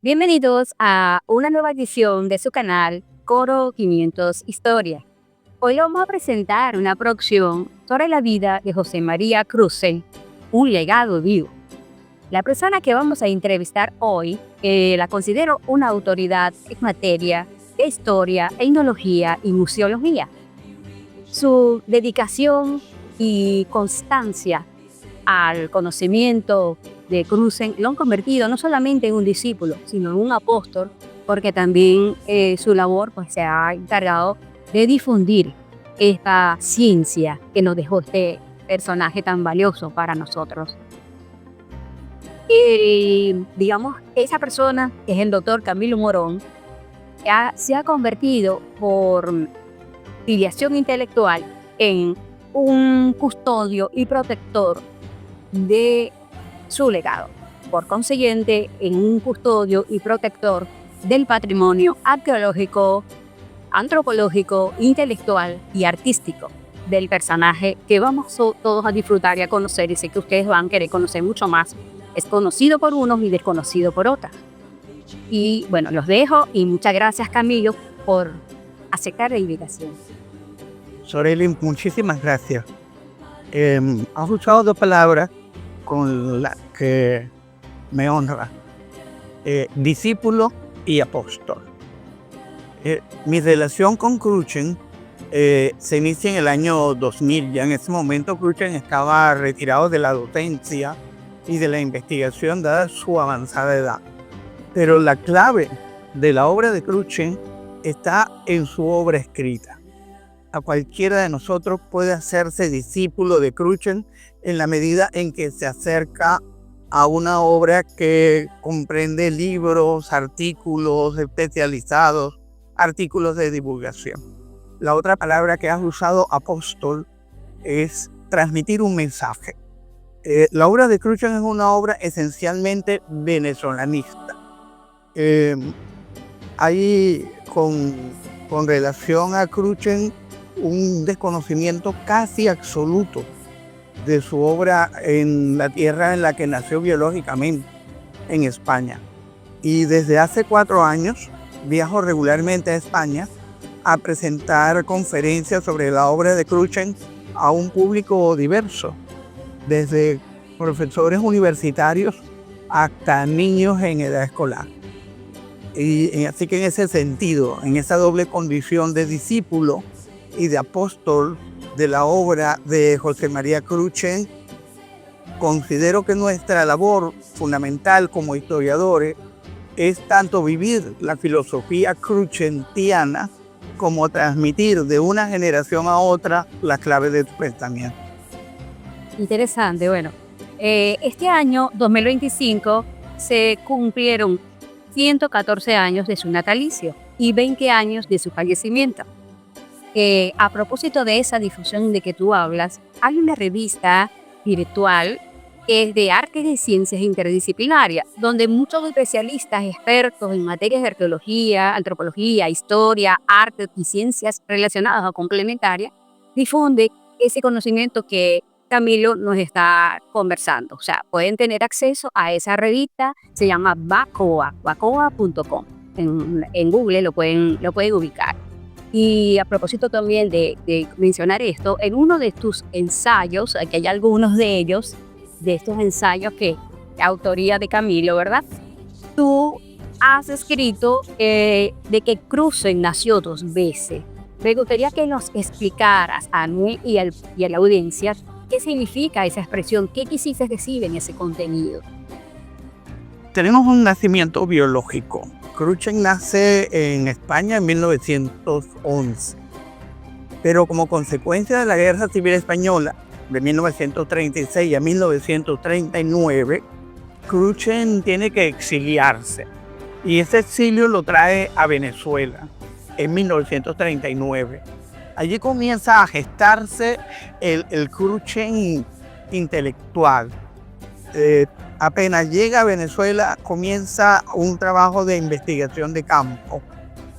Bienvenidos a una nueva edición de su canal Coro 500 Historia. Hoy vamos a presentar una producción sobre la vida de José María Cruzen, un legado vivo. La persona que vamos a entrevistar hoy la considero una autoridad en materia de historia, etnología y museología. Su dedicación y constancia al conocimiento de Cruzen lo han convertido no solamente en un discípulo, sino en un apóstol, porque también su labor se ha encargado de difundir esta ciencia que nos dejó este personaje tan valioso para nosotros. Y digamos, esa persona, que es el doctor Camilo Morón, se ha convertido por filiación intelectual en un custodio y protector de su legado, por consiguiente en un custodio y protector del patrimonio arqueológico, antropológico, intelectual y artístico del personaje que vamos todos a disfrutar y a conocer, y sé que ustedes van a querer conocer mucho más. Es conocido por unos y desconocido por otros. Y bueno, los dejo y muchas gracias, Camilo, por aceptar la invitación. Soreli, muchísimas gracias. Has usado dos palabras con las que me honra: discípulo y apóstol. Mi relación con Cruzen se inicia en el año 2000. Ya en ese momento Cruzen estaba retirado de la docencia y de la investigación dada su avanzada edad. Pero la clave de la obra de Cruzen está en su obra escrita. A cualquiera de nosotros puede hacerse discípulo de Cruzen en la medida en que se acerca a una obra que comprende libros, artículos especializados, artículos de divulgación. La otra palabra que has usado, apóstol, es transmitir un mensaje. La obra de Cruzen es una obra esencialmente venezolanista. Hay con relación a Cruzen un desconocimiento casi absoluto de su obra en la tierra en la que nació biológicamente, en España. Y desde hace 4 años viajo regularmente a España a presentar conferencias sobre la obra de Cruzen a un público diverso, desde profesores universitarios hasta niños en edad escolar. Y así que en ese sentido, en esa doble condición de discípulo y de apóstol de la obra de José María Cruzen, considero que nuestra labor fundamental como historiadores es tanto vivir la filosofía cruzentiana como transmitir de una generación a otra las claves de su pensamiento. Interesante. Bueno, este año 2025 se cumplieron 114 años de su natalicio y 20 años de su fallecimiento. A propósito de esa difusión de que tú hablas, hay una revista virtual que es de artes y ciencias interdisciplinarias, donde muchos especialistas expertos en materias de arqueología, antropología, historia, arte y ciencias relacionadas o complementarias difunden ese conocimiento que Camilo nos está conversando. O sea, pueden tener acceso a esa revista, se llama bacoa.com. En Google lo pueden ubicar. Y a propósito también de mencionar esto, en uno de tus ensayos, que hay algunos de ellos, de estos ensayos que autoría de Camilo, ¿verdad? Tú has escrito de que Cruzen nació 2 veces. Me gustaría que nos explicaras a mí y a la audiencia qué significa esa expresión, qué quisiste decir en ese contenido. Tenemos un nacimiento biológico. Cruzen nace en España en 1911, pero como consecuencia de la Guerra Civil Española de 1936 a 1939, Cruzen tiene que exiliarse, y ese exilio lo trae a Venezuela en 1939. Allí comienza a gestarse el Cruzen intelectual. Apenas llega a Venezuela, comienza un trabajo de investigación de campo,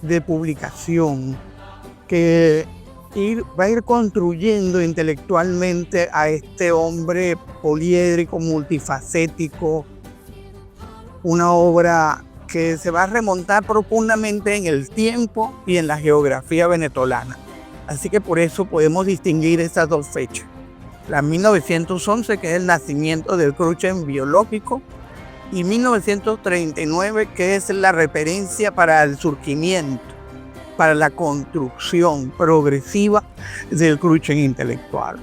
de publicación, que va a ir construyendo intelectualmente a este hombre poliédrico, multifacético, una obra que se va a remontar profundamente en el tiempo y en la geografía venezolana. Así que por eso podemos distinguir esas dos fechas. La 1911, que es el nacimiento del Cruchen biológico, y 1939, que es la referencia para el surgimiento, para la construcción progresiva del Cruchen intelectual,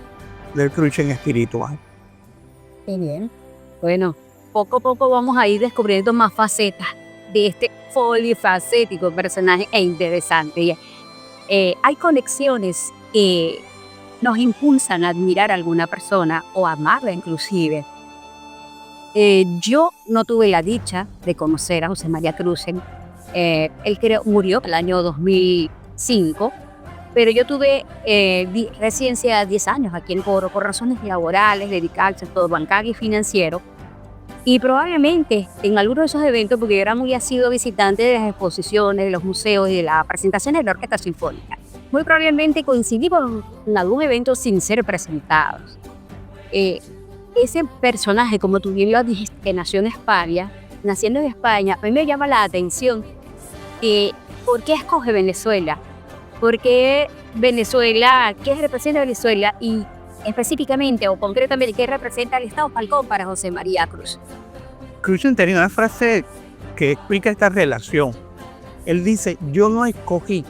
del Cruchen espiritual. Muy bien. Bueno, poco a poco vamos a ir descubriendo más facetas de este polifacético personaje e interesante. Hay conexiones que nos impulsan a admirar a alguna persona o amarla inclusive. Yo no tuve la dicha de conocer a José María Cruchen. Él murió el año 2005, pero yo tuve residencia 10 años aquí en Coro por razones laborales, dedicadas al sector bancario y financiero. Y probablemente en algunos de esos eventos, porque yo era muy asiduo visitante de las exposiciones, de los museos y de las presentaciones de la Orquesta Sinfónica, muy probablemente coincidimos en algún evento sin ser presentados. Ese personaje, como tú bien lo dijiste, que nació en España, naciendo en España, a mí me llama la atención ¿por qué escoge Venezuela? ¿Por qué Venezuela? ¿Qué representa Venezuela? Y específicamente o concretamente, ¿qué representa el Estado Falcón para José María Cruz? Cruchen tenía una frase que explica esta relación. Él dice, yo no escogí,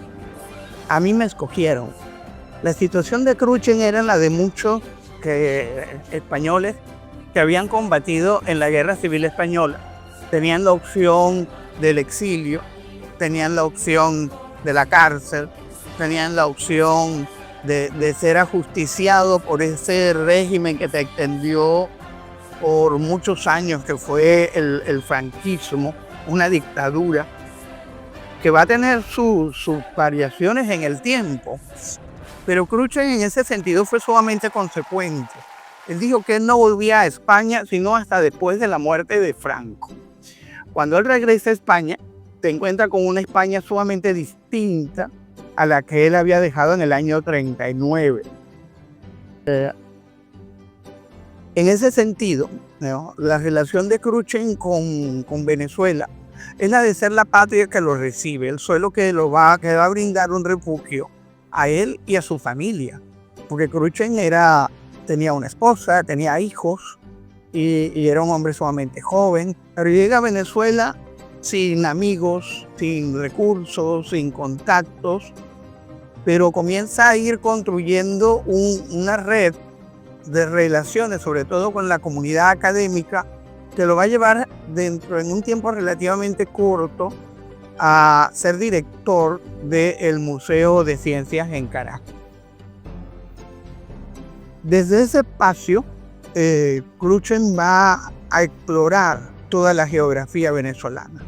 a mí me escogieron. La situación de Cruchen era la de muchos españoles que habían combatido en la Guerra Civil Española. Tenían la opción del exilio, tenían la opción de la cárcel, tenían la opción de ser ajusticiado por ese régimen que te extendió por muchos años, que fue el franquismo, una dictadura que va a tener sus variaciones en el tiempo. Pero Cruchen en ese sentido fue sumamente consecuente. Él dijo que él no volvía a España sino hasta después de la muerte de Franco. Cuando él regresa a España, se encuentra con una España sumamente distinta a la que él había dejado en el año 39. En ese sentido, ¿no?, la relación de Cruchen con Venezuela es la de ser la patria que lo recibe, el suelo que va a brindar un refugio a él y a su familia. Porque Cruchen tenía una esposa, tenía hijos y era un hombre sumamente joven, pero llega a Venezuela sin amigos, sin recursos, sin contactos, pero comienza a ir construyendo una red de relaciones, sobre todo con la comunidad académica, que lo va a llevar en un tiempo relativamente corto a ser director del Museo de Ciencias en Caracas. Desde ese espacio, Cruchen va a explorar toda la geografía venezolana.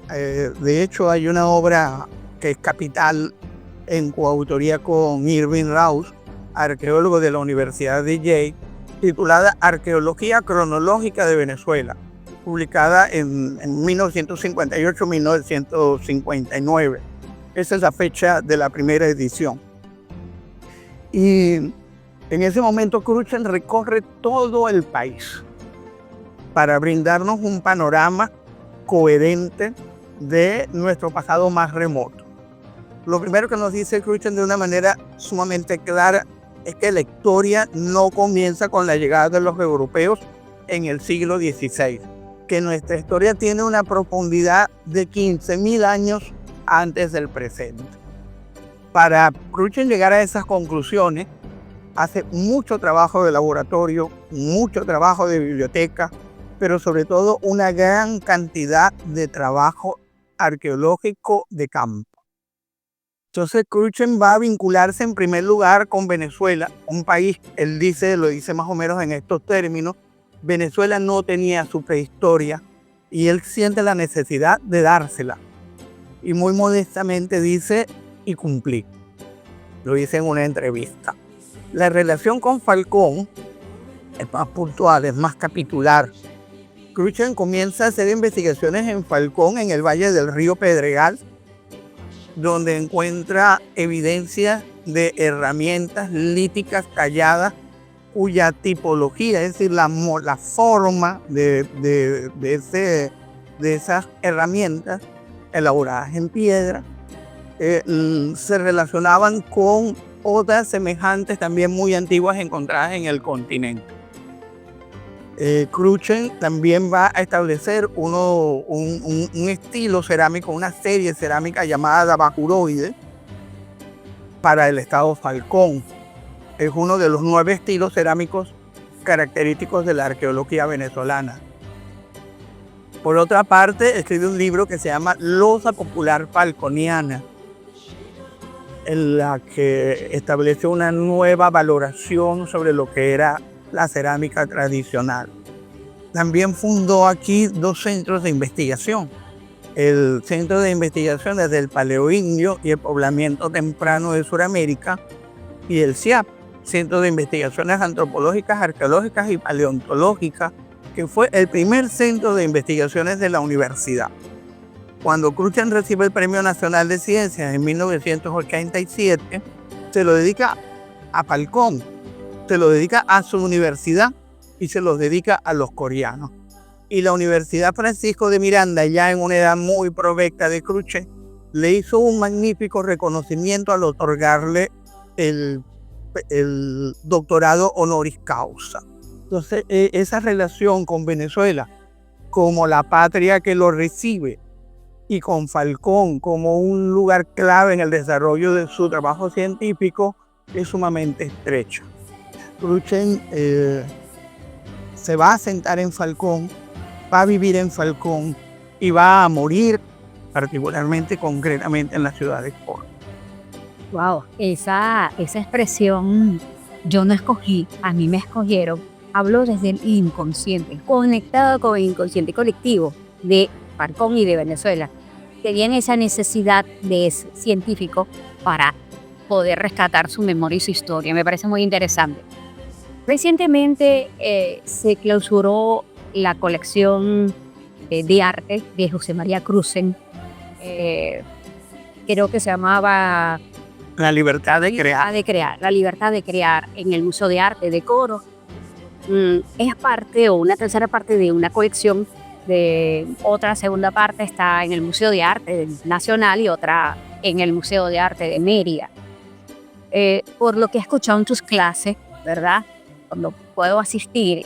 De hecho, hay una obra que es capital en coautoría con Irving Rouse, arqueólogo de la Universidad de Yale, titulada Arqueología Cronológica de Venezuela, publicada en 1958-1959. Esa es la fecha de la primera edición. Y en ese momento Cruchen recorre todo el país para brindarnos un panorama coherente de nuestro pasado más remoto. Lo primero que nos dice Cruchen de una manera sumamente clara es que la historia no comienza con la llegada de los europeos en el siglo XVI, que nuestra historia tiene una profundidad de 15.000 años antes del presente. Para Cruchen llegar a esas conclusiones, hace mucho trabajo de laboratorio, mucho trabajo de biblioteca, pero sobre todo una gran cantidad de trabajo arqueológico de campo. Entonces Cruchen va a vincularse en primer lugar con Venezuela, un país, él lo dice más o menos en estos términos. Venezuela no tenía su prehistoria y él siente la necesidad de dársela. Y muy modestamente dice, y cumplí. Lo dice en una entrevista. La relación con Falcón es más puntual, es más capitular. Cruchen comienza a hacer investigaciones en Falcón, en el Valle del Río Pedregal, donde encuentra evidencia de herramientas líticas talladas cuya tipología, es decir, la forma de de esas herramientas elaboradas en piedra se relacionaban con otras semejantes también muy antiguas encontradas en el continente. Crutzen también va a establecer un estilo cerámico, una serie cerámica llamada bajuroide para el estado Falcón. Es uno de los 9 estilos cerámicos característicos de la arqueología venezolana. Por otra parte, escribe un libro que se llama Loza Popular Falconiana, en la que establece una nueva valoración sobre lo que era la cerámica tradicional. También fundó aquí 2 centros de investigación. El Centro de Investigaciones del Paleoindio y el Poblamiento Temprano de Sudamérica, y el CIAP, Centro de Investigaciones Antropológicas, Arqueológicas y Paleontológicas, que fue el primer centro de investigaciones de la universidad. Cuando Crutzen recibe el Premio Nacional de Ciencias en 1987, se lo dedica a Falcón, se lo dedica a su universidad y se los dedica a los coreanos. Y la Universidad Francisco de Miranda, ya en una edad muy provecta de Crutzen, le hizo un magnífico reconocimiento al otorgarle el doctorado honoris causa. Entonces, esa relación con Venezuela como la patria que lo recibe y con Falcón como un lugar clave en el desarrollo de su trabajo científico es sumamente estrecha. Crutzen se va a asentar en Falcón, va a vivir en Falcón y va a morir particularmente, concretamente, en la ciudad de Córdoba. Wow, esa expresión yo no escogí, a mí me escogieron. Hablo desde el inconsciente, conectado con el inconsciente colectivo de Falcón y de Venezuela, que tiene esa necesidad de ese científico para poder rescatar su memoria y su historia. Me parece muy interesante. Recientemente se clausuró la colección de arte de José María Crutzen. Creo que se llamaba La libertad de crear. La libertad de crear, en el Museo de Arte de Coro. Es parte o una tercera parte de una colección. De otra segunda parte está en el Museo de Arte Nacional y otra en el Museo de Arte de Mérida. Por lo que he escuchado en tus clases, ¿verdad? Cuando puedo asistir,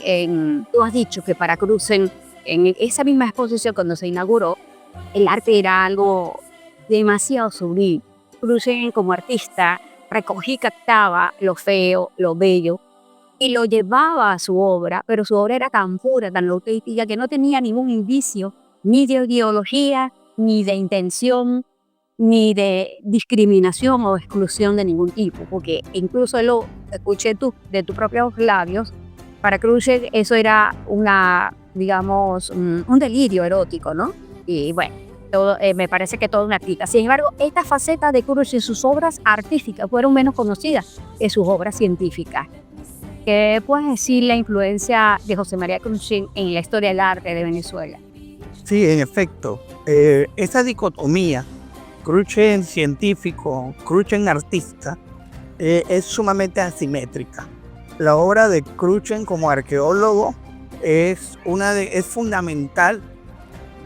tú has dicho que para Crutzen, en esa misma exposición cuando se inauguró, el arte era algo demasiado sublime. Crutzen como artista recogía y captaba lo feo, lo bello, y lo llevaba a su obra, pero su obra era tan pura, tan auténtica, que no tenía ningún indicio ni de ideología, ni de intención, ni de discriminación o exclusión de ningún tipo, porque incluso lo escuché de tus propios labios. Para Crutzen eso era digamos, un delirio erótico, ¿no? Y bueno, me parece que toda una artista. Sin embargo, esta faceta de Crutzen, sus obras artísticas fueron menos conocidas que sus obras científicas. ¿Qué puedes decir la influencia de José María Crutzen en la historia del arte de Venezuela? Sí, en efecto, esa dicotomía, Crutzen científico, Crutzen artista, es sumamente asimétrica. La obra de Crutzen como arqueólogo es fundamental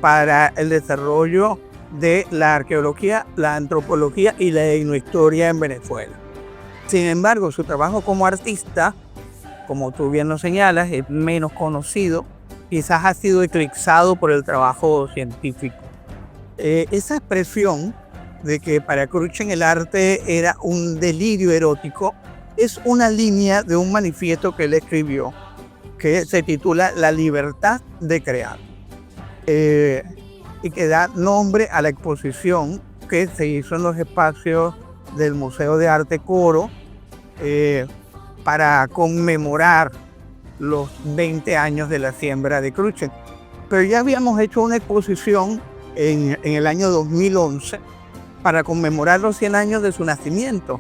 para el desarrollo de la arqueología, la antropología y la etnohistoria en Venezuela. Sin embargo, su trabajo como artista, como tú bien lo señalas, es menos conocido, quizás ha sido eclipsado por el trabajo científico. Esa expresión de que para Crutzen el arte era un delirio erótico es una línea de un manifiesto que él escribió que se titula La libertad de crear, y que da nombre a la exposición que se hizo en los espacios del Museo de Arte Coro para conmemorar los 20 años de la siembra de Crutzen. Pero ya habíamos hecho una exposición en el año 2011 para conmemorar los 100 años de su nacimiento.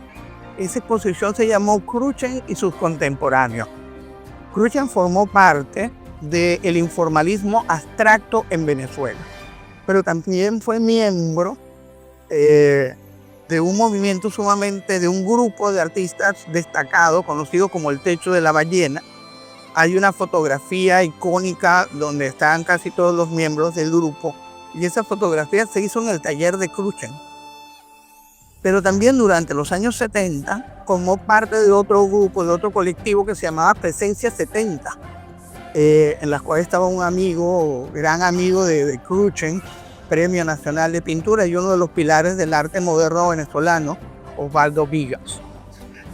Esa exposición se llamó Crutzen y sus contemporáneos. Crutzen formó parte del informalismo abstracto en Venezuela, pero también fue miembro de un movimiento de un grupo de artistas destacados, conocido como el Techo de la Ballena, hay una fotografía icónica donde están casi todos los miembros del grupo, y esa fotografía se hizo en el taller de Crutzen. Pero también durante los años 70 formó parte de otro grupo, de otro colectivo que se llamaba Presencia 70, en la cual estaba un amigo, gran amigo de Crutzen, Premio Nacional de Pintura, y uno de los pilares del arte moderno venezolano, Osvaldo Vigas.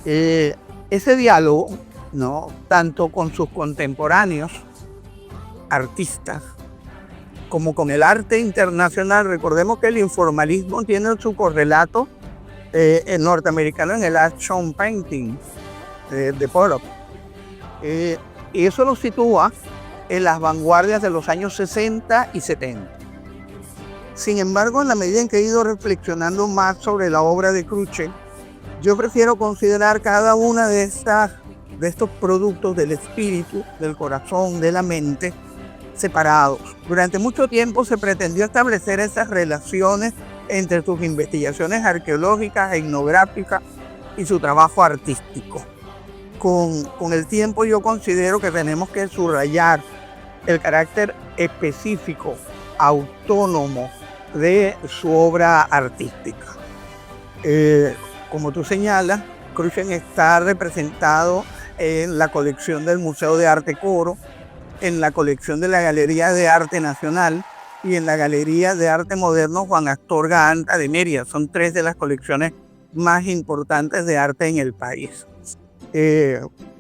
Ese diálogo, ¿no?, tanto con sus contemporáneos artistas como con el arte internacional. Recordemos que el informalismo tiene su correlato norteamericano en el action painting de Pollock. Y eso lo sitúa en las vanguardias de los años 60 y 70. Sin embargo, en la medida en que he ido reflexionando más sobre la obra de Crutzen, yo prefiero considerar cada una de estos productos del espíritu, del corazón, de la mente, separados. Durante mucho tiempo se pretendió establecer esas relaciones entre sus investigaciones arqueológicas, etnográficas y su trabajo artístico. Con el tiempo yo considero que tenemos que subrayar el carácter específico, autónomo de su obra artística. Como tú señalas, Crutzen está representado en la colección del Museo de Arte Coro, en la colección de la Galería de Arte Nacional y en la Galería de Arte Moderno Juan Astorga Anta de Mérida. Son tres de las colecciones más importantes de arte en el país.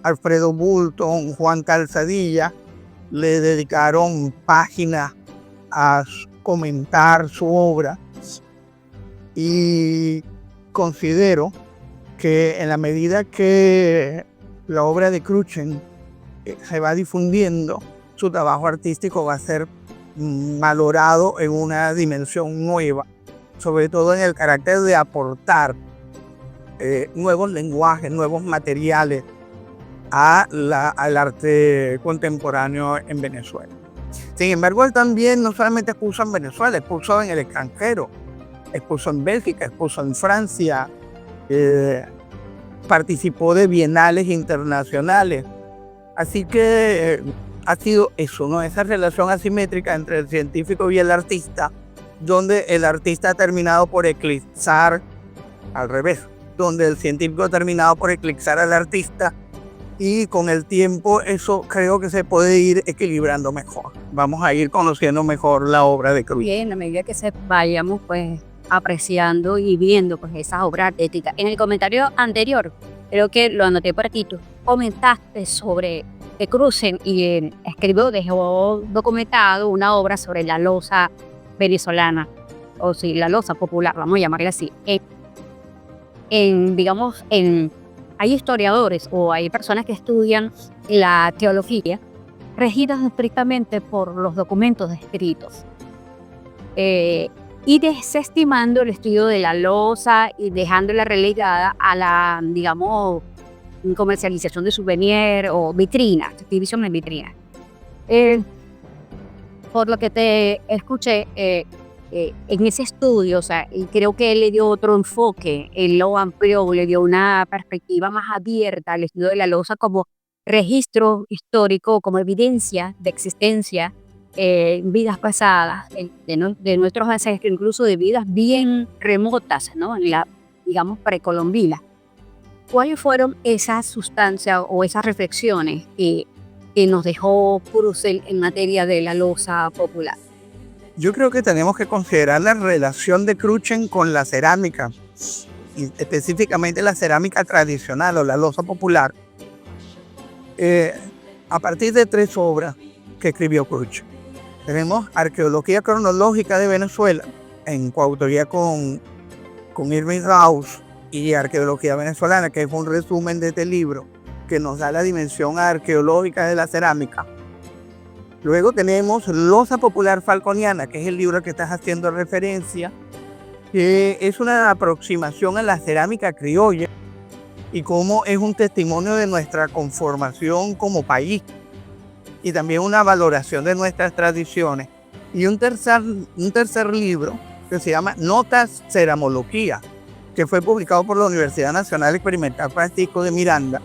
Alfredo Bulton, Juan Calzadilla le dedicaron páginas a comentar su obra, y considero que en la medida que la obra de Crutzen se va difundiendo, su trabajo artístico va a ser valorado en una dimensión nueva, sobre todo en el carácter de aportar nuevos lenguajes, nuevos materiales al arte contemporáneo en Venezuela. Sin embargo, él también no solamente expuso en Venezuela, expuso en el extranjero, expuso en Bélgica, expuso en Francia, participó de bienales internacionales. Así que ha sido eso, ¿no?, esa relación asimétrica entre el científico y el artista, donde el artista ha terminado por eclipsar, al revés, donde el científico ha terminado por eclipsar al artista, y con el tiempo eso creo que se puede ir equilibrando mejor. Vamos a ir conociendo mejor la obra de Crutzen. Bien, a medida que se vayamos pues apreciando y viendo pues esas obras artísticas. En el comentario anterior, creo que lo anoté por aquí, tú comentaste sobre que Crutzen y dejó documentado una obra sobre la loza venezolana, o sí, la loza popular, vamos a llamarla así. Hay historiadores o hay personas que estudian la teología regidas estrictamente por los documentos escritos, y desestimando el estudio de la loza y dejándola relegada a la, digamos, comercialización de souvenir o vitrinas, exhibición en vitrinas. Por lo que te escuché en ese estudio, o sea, y creo que él le dio otro enfoque, él lo amplió, le dio una perspectiva más abierta al estudio de la loza como registro histórico, como evidencia de existencia en vidas pasadas, de nuestros ancestros, incluso de vidas bien remotas, ¿no?, en la, digamos, precolombina. ¿Cuáles fueron esas sustancias o esas reflexiones que nos dejó Crutzen en materia de la loza popular? Yo creo que tenemos que considerar la relación de Crutzen con la cerámica, y específicamente la cerámica tradicional o la loza popular, a partir de tres obras que escribió Crutzen. Tenemos Arqueología Cronológica de Venezuela, en coautoría con Irving Rausch, y Arqueología Venezolana, que es un resumen de este libro que nos da la dimensión arqueológica de la cerámica. Luego tenemos Loza Popular Falconiana, que es el libro al que estás haciendo referencia, que es una aproximación a la cerámica criolla y cómo es un testimonio de nuestra conformación como país, y también una valoración de nuestras tradiciones. Y un tercer libro que se llama Notas Ceramología, que fue publicado por la Universidad Nacional Experimental Francisco de Miranda,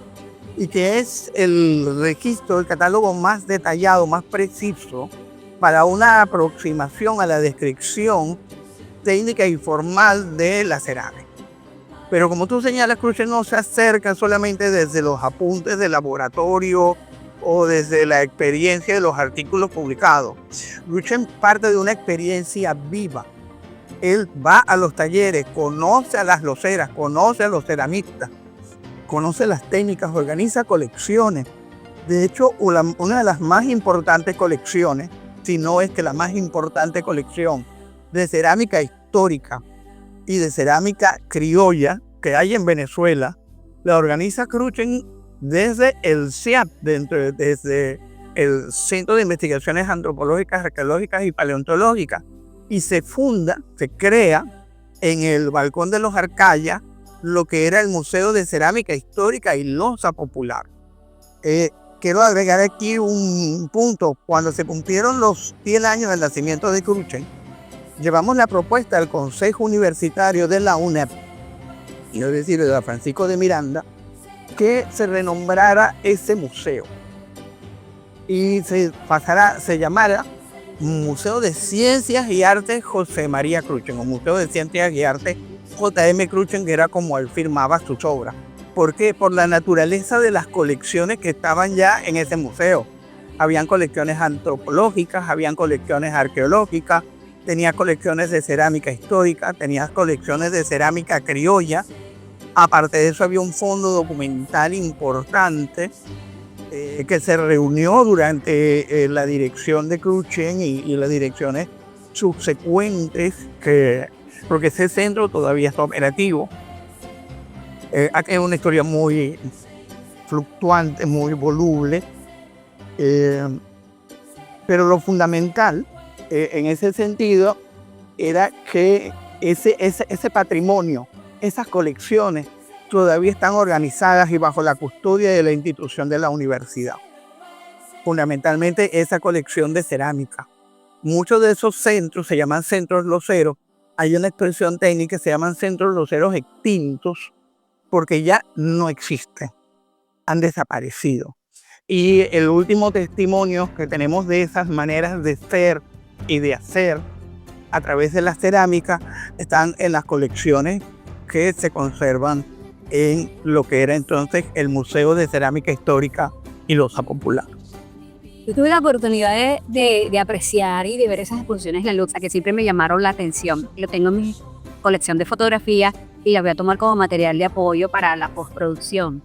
y que es el registro, el catálogo más detallado, más preciso para una aproximación a la descripción técnica y formal de la cerámica. Pero como tú señalas, Crutzen no se acerca solamente desde los apuntes de laboratorio o desde la experiencia de los artículos publicados. Crutzen parte de una experiencia viva. Él va a los talleres, conoce a las loceras, conoce a los ceramistas, conoce las técnicas, organiza colecciones. De hecho, una de las más importantes colecciones, si no es que la más importante colección de cerámica histórica y de cerámica criolla que hay en Venezuela, la organiza Crutzen desde el CIAP, desde el Centro de Investigaciones Antropológicas, Arqueológicas y Paleontológicas, y se crea en el Balcón de los Arcayas lo que era el Museo de Cerámica Histórica y Loza Popular. Quiero agregar aquí un punto. Cuando se cumplieron los 100 años del nacimiento de Crutzen, llevamos la propuesta al Consejo Universitario de la UNEP, es decir, de la Francisco de Miranda, que se renombrara ese museo y se llamara Museo de Ciencias y Artes José María Crutzen, o Museo de Ciencias y Artes J.M. Crutzen, que era como él firmaba sus obras. ¿Por qué? Por la naturaleza de las colecciones que estaban ya en ese museo. Habían colecciones antropológicas, habían colecciones arqueológicas, tenía colecciones de cerámica histórica, tenía colecciones de cerámica criolla. Aparte de eso, había un fondo documental importante que se reunió durante la dirección de Crutzen y las direcciones subsecuentes, porque ese centro todavía está operativo. Aquí es una historia muy fluctuante, muy voluble, pero lo fundamental en ese sentido era que ese patrimonio, esas colecciones todavía están organizadas y bajo la custodia de la institución de la universidad. Fundamentalmente esa colección de cerámica. Muchos de esos centros se llaman centros loceros. Hay una expresión técnica que se llaman centros loceros extintos porque ya no existen, han desaparecido. Y el último testimonio que tenemos de esas maneras de ser y de hacer a través de la cerámica están en las colecciones que se conservan en lo que era entonces el Museo de Cerámica Histórica y Loza Popular. Yo tuve la oportunidad de apreciar y de ver esas exposiciones en la Luxa que siempre me llamaron la atención. Lo tengo en mi colección de fotografías y la voy a tomar como material de apoyo para la postproducción.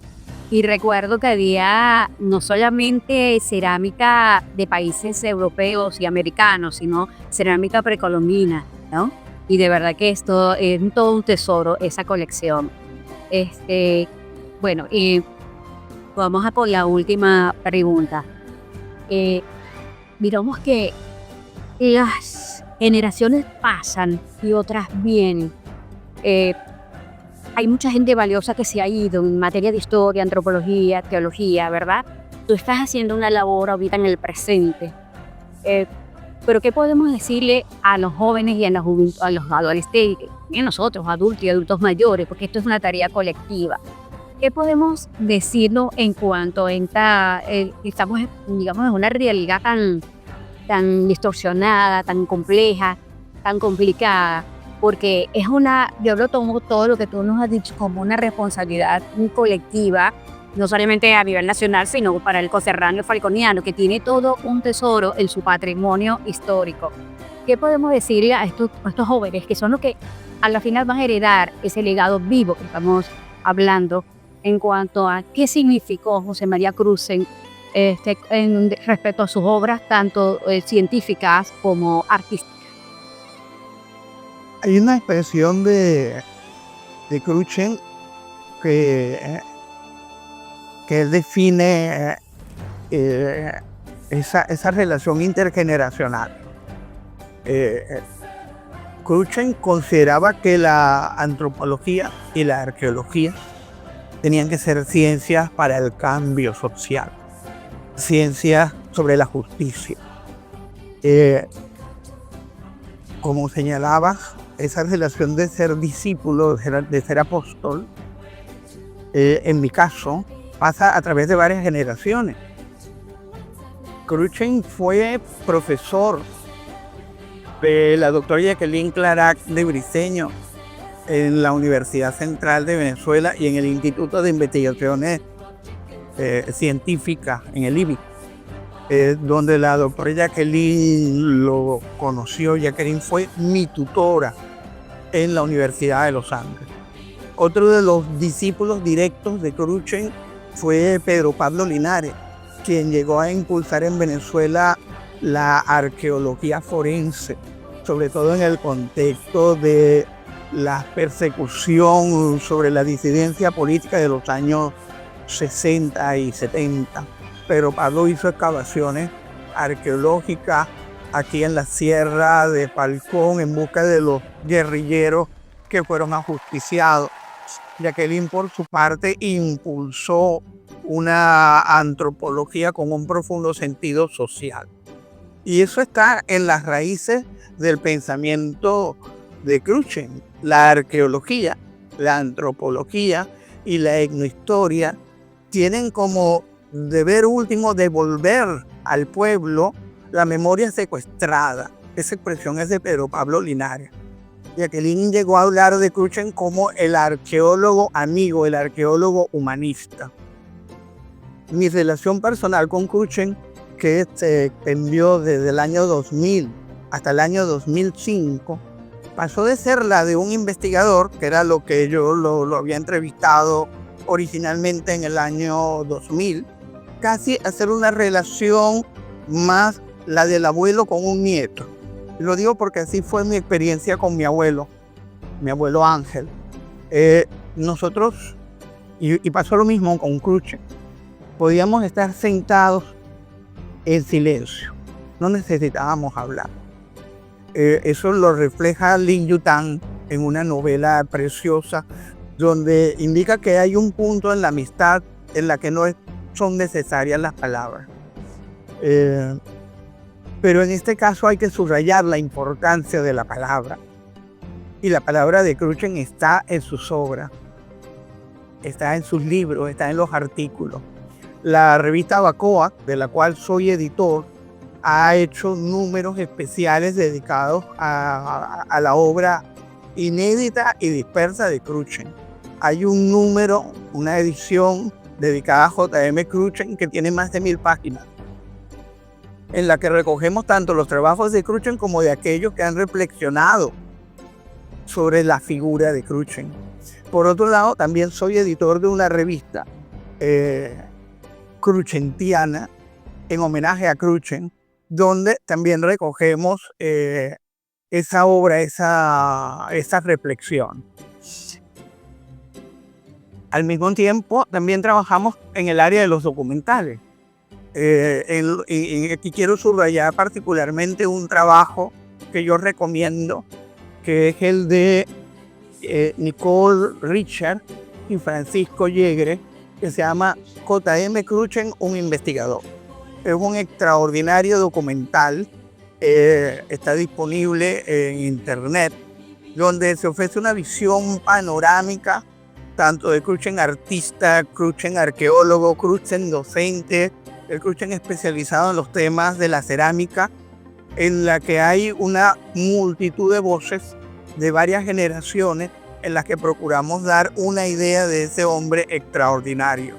Y recuerdo que había no solamente cerámica de países europeos y americanos, sino cerámica precolombina, ¿no? Y de verdad que esto es todo un tesoro, esa colección. Bueno, y vamos a por la última pregunta. Miramos que las generaciones pasan y otras vienen. Hay mucha gente valiosa que se ha ido en materia de historia, antropología, teología, ¿verdad? Tú estás haciendo una labor ahorita en el presente. Pero ¿qué podemos decirle a los jóvenes y a los adolescentes, y a nosotros, adultos y adultos mayores? Porque esto es una tarea colectiva. ¿Qué podemos decirnos en cuanto a estamos, digamos, en una realidad tan distorsionada, tan compleja, tan complicada? Porque yo lo tomo todo lo que tú nos has dicho como una responsabilidad colectiva, no solamente a nivel nacional, sino para el coterráneo falconiano, que tiene todo un tesoro en su patrimonio histórico. ¿Qué podemos decirle a estos jóvenes que son los que a la final van a heredar ese legado vivo que estamos hablando en cuanto a qué significó José María Crutzen respecto a sus obras, tanto científicas como artísticas? Hay una expresión de Crutzen que él define esa relación intergeneracional. Crutzen consideraba que la antropología y la arqueología tenían que ser ciencias para el cambio social, ciencias sobre la justicia. Como señalabas, esa relación de ser discípulo, de ser apóstol, en mi caso, pasa a través de varias generaciones. Crutzen fue profesor de la doctora Jacqueline Clarac de Briceño en la Universidad Central de Venezuela y en el Instituto de Investigaciones Científicas, en el IBI, donde la doctora Jacqueline lo conoció. Jacqueline fue mi tutora en la Universidad de los Andes. Otro de los discípulos directos de Crutzen fue Pedro Pablo Linares, quien llegó a impulsar en Venezuela la arqueología forense, sobre todo en el contexto de la persecución sobre la disidencia política de los años 60 y 70. Pero Pablo hizo excavaciones arqueológicas aquí en la Sierra de Falcón en busca de los guerrilleros que fueron ajusticiados. Jacqueline, por su parte, impulsó una antropología con un profundo sentido social. Y eso está en las raíces del pensamiento de Crutzen. La arqueología, la antropología y la etnohistoria tienen como deber último devolver al pueblo la memoria secuestrada. Esa expresión es de Pedro Pablo Linares. Jacqueline llegó a hablar de Crutzen como el arqueólogo amigo, el arqueólogo humanista. Mi relación personal con Crutzen, que se extendió desde el año 2000 hasta el año 2005, pasó de ser la de un investigador, que era lo que yo lo había entrevistado originalmente en el año 2000, casi a ser una relación más la del abuelo con un nieto. Lo digo porque así fue mi experiencia con mi abuelo Ángel. Nosotros, y pasó lo mismo con Crutzen, podíamos estar sentados en silencio, no necesitábamos hablar. Eso lo refleja Lin Yutang en una novela preciosa donde indica que hay un punto en la amistad en la que no son necesarias las palabras. Pero en este caso hay que subrayar la importancia de la palabra. Y la palabra de Crutzen está en sus obras, está en sus libros, está en los artículos. La revista Bacoa, de la cual soy editor, ha hecho números especiales dedicados a la obra inédita y dispersa de Crutzen. Hay un número, una edición dedicada a J.M. Crutzen que tiene más de 1000 páginas, en la que recogemos tanto los trabajos de Crutzen como de aquellos que han reflexionado sobre la figura de Crutzen. Por otro lado, también soy editor de una revista crutzentiana en homenaje a Crutzen, donde también recogemos esa obra, esa reflexión. Al mismo tiempo, también trabajamos en el área de los documentales. Aquí quiero subrayar particularmente un trabajo que yo recomiendo, que es el de Nicole Richard y Francisco Yegre, que se llama J.M. Crutzen, un investigador. Es un extraordinario documental, está disponible en internet, donde se ofrece una visión panorámica tanto de Crutzen artista, Crutzen arqueólogo, Crutzen docente, el Crutzen especializado en los temas de la cerámica, en la que hay una multitud de voces de varias generaciones en las que procuramos dar una idea de ese hombre extraordinario.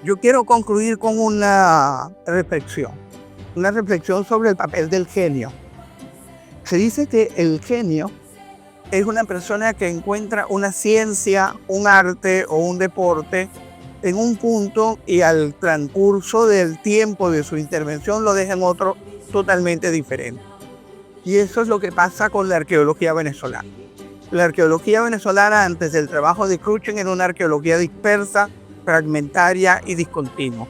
Yo quiero concluir con una reflexión sobre el papel del genio. Se dice que el genio es una persona que encuentra una ciencia, un arte o un deporte en un punto y al transcurso del tiempo de su intervención lo deja en otro totalmente diferente. Y eso es lo que pasa con la arqueología venezolana. La arqueología venezolana antes del trabajo de Crutzen era una arqueología dispersa, fragmentaria y discontinua.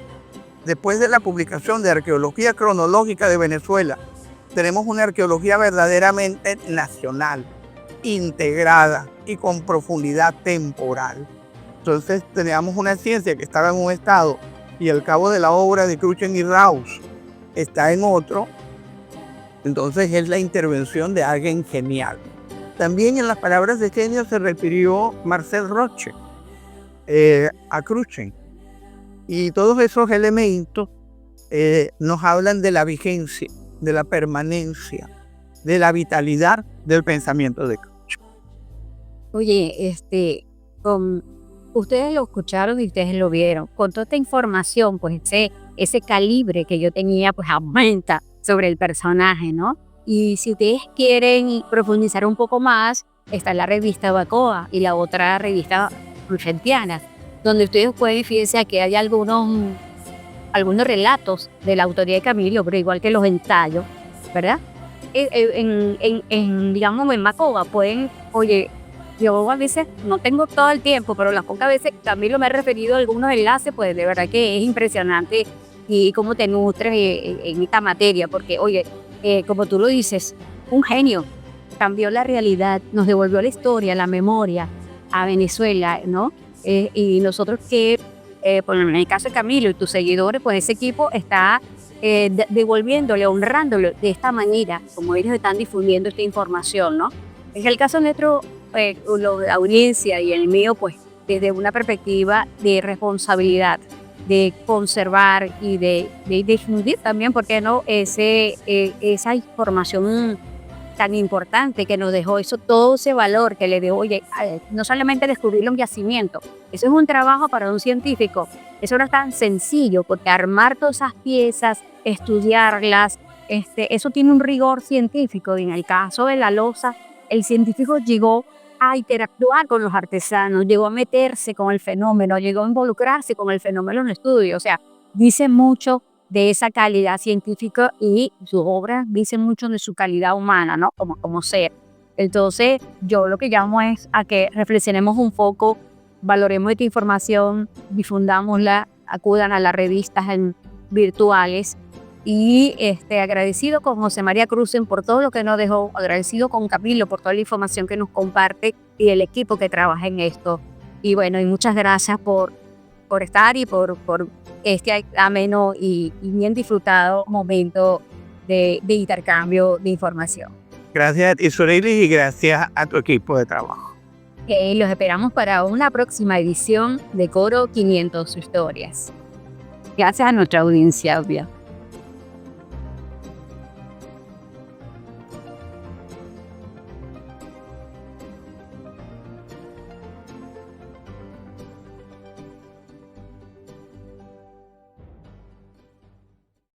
Después de la publicación de Arqueología Cronológica de Venezuela, tenemos una arqueología verdaderamente nacional, integrada y con profundidad temporal. Entonces teníamos una ciencia que estaba en un estado y al cabo de la obra de Crutzen y Rausch está en otro. Entonces es la intervención de alguien genial. También en las palabras de genio se refirió Marcel Roche a Crutzen. Y todos esos elementos nos hablan de la vigencia, de la permanencia, de la vitalidad del pensamiento de Caucho. Oye, ustedes lo escucharon y ustedes lo vieron. Con toda esta información, pues ese calibre que yo tenía, pues aumenta sobre el personaje, ¿no? Y si ustedes quieren profundizar un poco más, está la revista Bacoa y la otra revista Fulgentiana, donde ustedes pueden, fíjense, que hay algunos relatos de la autoría de Camilo, pero igual que los ensayos, ¿verdad? Digamos, en Bacoa pueden, oye, yo a veces no tengo todo el tiempo, pero las pocas veces Camilo me ha referido a algunos enlaces, pues de verdad que es impresionante y cómo te nutres en esta materia, porque, oye, como tú lo dices, un genio, cambió la realidad, nos devolvió la historia, la memoria a Venezuela, ¿no? Y nosotros que, por en el caso de Camilo y tus seguidores, pues ese equipo está devolviéndole, honrándolo de esta manera, como ellos están difundiendo esta información, ¿no? Es el caso nuestro, la audiencia y el mío, pues desde una perspectiva de responsabilidad, de conservar y de difundir también, ¿por qué no? Esa información tan importante que nos dejó, todo ese valor que le dio, oye, no solamente descubrir los yacimientos, eso es un trabajo para un científico, eso no es tan sencillo, porque armar todas esas piezas, estudiarlas, eso tiene un rigor científico, y en el caso de la loza, el científico llegó a interactuar con los artesanos, llegó a meterse con el fenómeno, llegó a involucrarse con el fenómeno en estudio, o sea, dice mucho de esa calidad científica y su obra dice mucho de su calidad humana, ¿no? Como ser. Entonces, yo lo que llamo es a que reflexionemos un poco, valoremos esta información, difundámosla, acudan a las revistas virtuales y agradecido con José María Cruzen por todo lo que nos dejó, agradecido con Camilo por toda la información que nos comparte y el equipo que trabaja en esto. Y bueno, y muchas gracias por estar y por este ameno y bien disfrutado momento de intercambio de información. Gracias a ti, Sorelis, y gracias a tu equipo de trabajo. Los esperamos para una próxima edición de Coro 500 Historias. Gracias a nuestra audiencia, obvio.